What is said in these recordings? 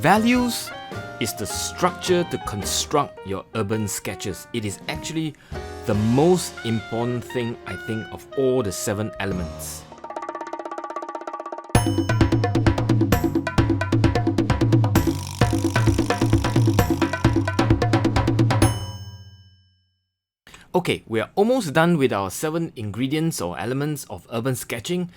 Values is the structure to construct your urban sketches. It is actually the most important thing, I think, of all the 7 elements. Okay, we are almost done with our 7 ingredients or elements of urban sketching.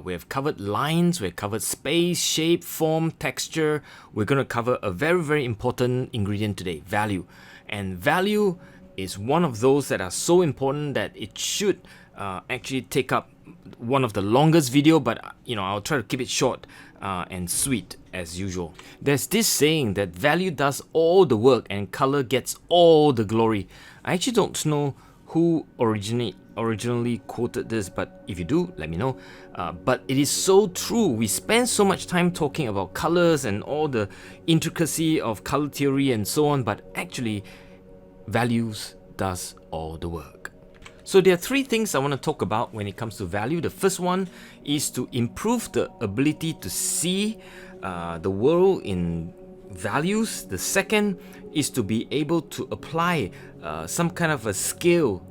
We have covered lines, we have covered space, shape, form, texture. We're going to cover a very, very important ingredient today, value. And value is one of those that are so important that it should actually take up one of the longest video, but I'll try to keep it short and sweet as usual. There's this saying that value does all the work and color gets all the glory. I actually don't know who originally quoted this, but if you do, let me know. But it is so true. We spend so much time talking about colors and all the intricacy of color theory and so on, but actually values does all the work. So there are 3 things I want to talk about when it comes to value. The first one is to improve the ability to see the world in values. The second is to be able to apply some kind of a scale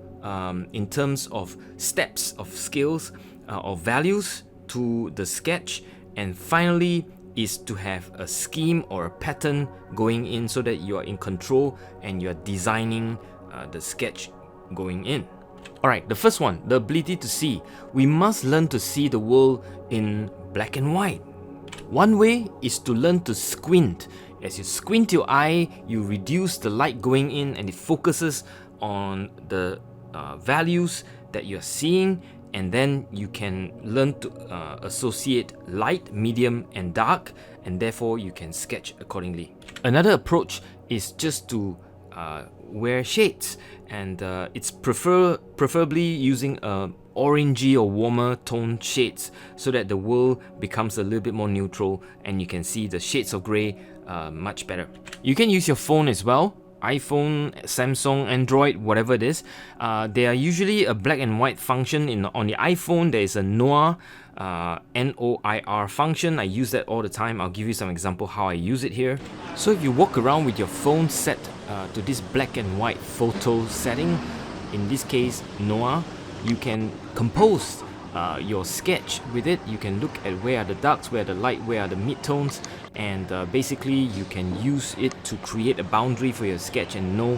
in terms of steps of skills or values to the sketch. And finally is to have a scheme or a pattern going in so that you are in control and you are designing the sketch going in. Alright, the first one, the ability to see. We must learn to see the world in black and white. One way is to learn to squint. As you squint your eye, you reduce the light going in and it focuses on the values that you're seeing, and then you can learn to associate light, medium and dark, and therefore you can sketch accordingly. Another approach is just to wear shades, and it's preferably using orangey or warmer tone shades so that the world becomes a little bit more neutral and you can see the shades of grey much better. You can use your phone as well. iPhone, Samsung, Android, whatever it is. They are usually a black and white function. On the iPhone, there is a Noir, N-O-I-R function. I use that all the time. I'll give you some example how I use it here. So if you walk around with your phone set to this black and white photo setting, in this case Noir, you can compose your sketch with it. You can look at where are the darks, where are the light, where are the midtones, and basically you can use it to create a boundary for your sketch and know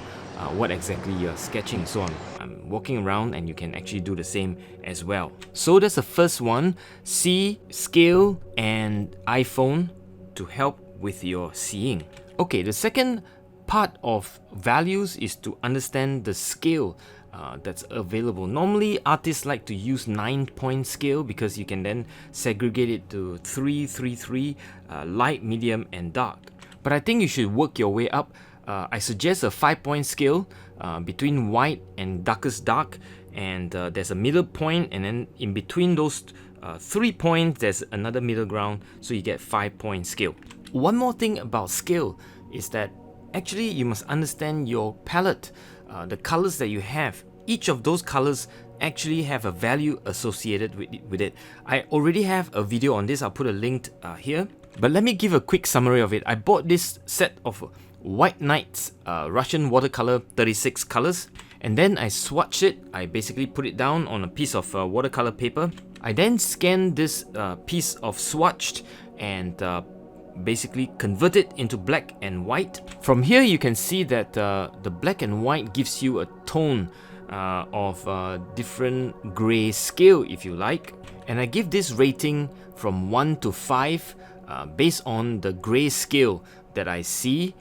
what exactly you're sketching. So I'm walking around and you can actually do the same as well. So that's the first one, see, scale and iPhone to help with your seeing. Okay, the second part of values is to understand the scale that's available. Normally artists like to use 9-point scale because you can then segregate it to 3, 3, 3, light, medium and dark. But I think you should work your way up. I suggest a 5-point scale between white and darkest dark, and there's a middle point, and then in between those 3 points there's another middle ground, so you get 5-point scale. One more thing about scale is that actually you must understand your palette. The colors that you have, each of those colors actually have a value associated with it. I already have a video on this. I'll put a link here, but let me give a quick summary of it. I bought this set of White Nights Russian watercolor 36 colors, and then I swatched it. I basically put it down on a piece of watercolor paper. I then scanned this piece of swatched and basically convert it into black and white. From here you can see that the black and white gives you a tone of different gray scale, if you like, and I give this rating from 1 to 5 based on the gray scale that I see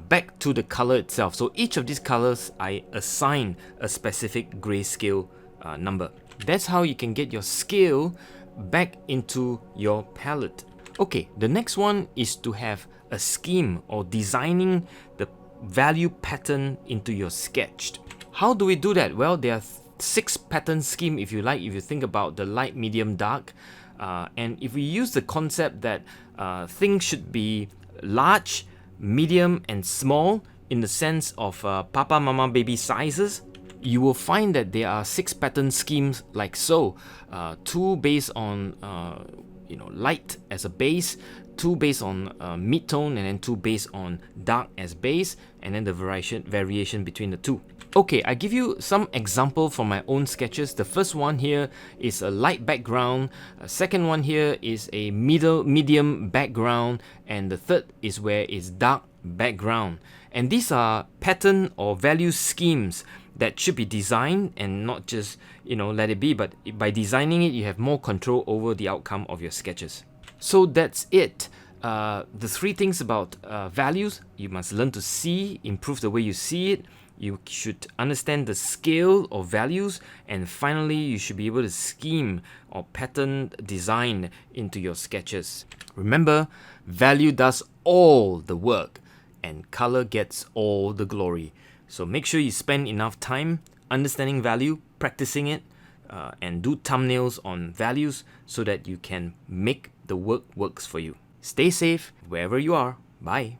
back to the color itself. So each of these colors I assign a specific gray scale number. That's how you can get your scale back into your palette. Okay, the next one is to have a scheme or designing the value pattern into your sketch. How do we do that? Well, there are 6 pattern scheme, if you like, if you think about the light, medium, dark. And if we use the concept that things should be large, medium and small in the sense of papa, mama, baby sizes, you will find that there are 6 pattern schemes like so. 2 based on light as a base, two based on mid-tone, and then two based on dark as base, and then the variation between the two. Okay, I give you some example from my own sketches. The first one here is a light background, second one here is a medium background, and the third is where it's dark background. And these are pattern or value schemes that should be designed and not just, let it be, but by designing it, you have more control over the outcome of your sketches. So that's it. The three things about values: you must learn to see, improve the way you see it. You should understand the scale of values, and finally, you should be able to scheme or pattern design into your sketches. Remember, value does all the work, and color gets all the glory. So make sure you spend enough time understanding value, practicing it, and do thumbnails on values so that you can make the work works for you. Stay safe wherever you are. Bye.